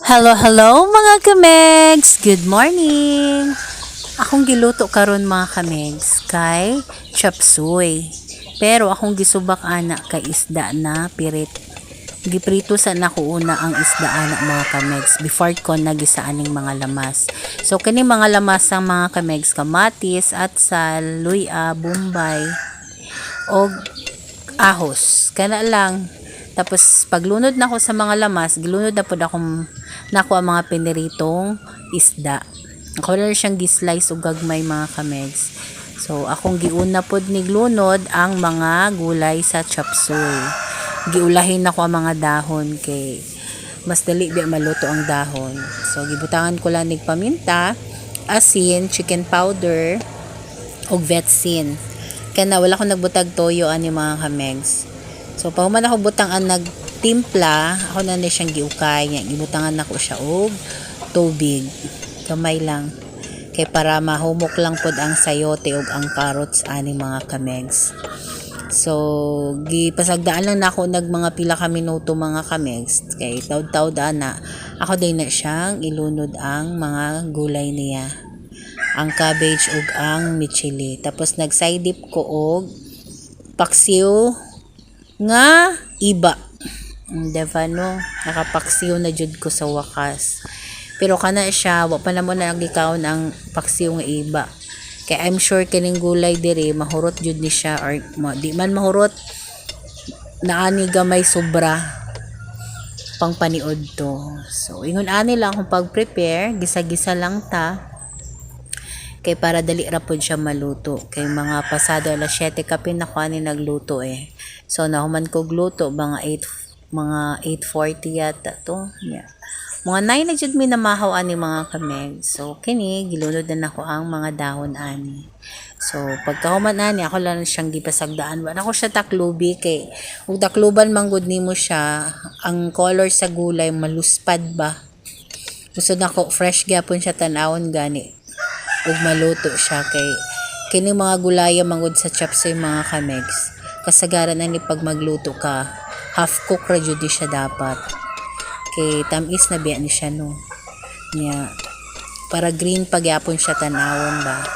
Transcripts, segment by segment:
Hello, hello mga kamegs! Good morning! Akong giluto karon mga kamegs kay chop suey. Pero akong gisubak ana kay isda na pirit. Giprito sa nako una ang isda ana mga kamegs before ko nagisaan ning mga lamas. So kini mga lamas ang mga kamegs kamatis at sal, luya, bombay og ahos. Kana lang. Tapos paglunod na ako sa mga lamas, gilunod na pud akong nako ang mga piniritong isda. Ako na siyang gislice og gagmay mga kamegs. So akong giuna pod niglunod ang mga gulay sa chop suey. Giulahin nako ang mga dahon kay mas dali biya maluto ang dahon. So gibutangan ko lang nig paminta, asin, chicken powder og vetsin. Kana wala ko nagbutag toyo ani mga kamegs. So pahuman ako butang ang nagtimpla, ako na siyang giukay nya gibutangan nako siya og tubig. Kamay lang kay para mahumok lang pod ang sayote ug ang carrots ani mga kamegs. So gipasagdaan lang nako nag mga pila ka minuto mga kamegs kay taud-taud ana. Ako din na siyang ilunod ang mga gulay niya. Ang cabbage ug ang michili. Tapos nag-side dip ko og paksiw nga iba. Diba no? Nakapaksiw na jud ko sa wakas. Pero kana siya, wa pa naman nagikaon ang paksiw nga iba. Kaya I'm sure kining gulay diri mahurot jud ni siya or di man mahurot naani gamay sobra pang paniod to. So ingon ani lang kung pag-prepare, gisa-gisa lang ta. Kay para dali ra pod siya maluto kay mga pasado alas 7 kapin na ko ani nagluto eh. So nahuman ko gluto mga 8:40 yata to. Yeah. Mga 9 na jud mi namahaw ani mga kameg. So kini gilunod na nako ang mga dahon ani. So pagkahuman ani ako lang siyang gipasagdaan. Wa ako siya taklubi kay ug takluban manggod nimo siya ang color sa gulay maluspad ba. Gusto nako fresh gyapon siya tan-awon gani ug maluto siya kay kini mga gulaya manggod sa chop suey mga kamegs kasagaran ani pag magluto ka half cook ra jud siya dapat kay tamis na biya ni siya no nya para green pagyapon siya tan-awon ba.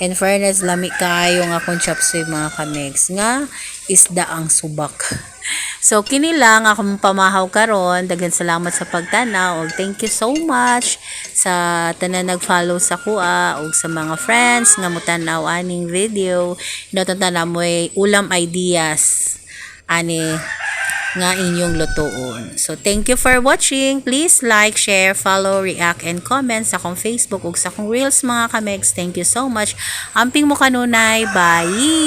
In fairness lami kaayo nga akong chop suey mga kamegs nga isda ang subak. So kini lang akong pamahaw karon. Daghan salamat sa pagtanaw ug thank you so much sa tanan nag-follow sa kuha ug sa mga friends nga mutanaw aning video.Inoton na mo ulam ideas ani nga inyong lutoon. So thank you for watching. Please like, share, follow, react and comment sa akong Facebook ug sa akong Reels mga kamegs. Thank you so much. Amping mo kanunay. Bye.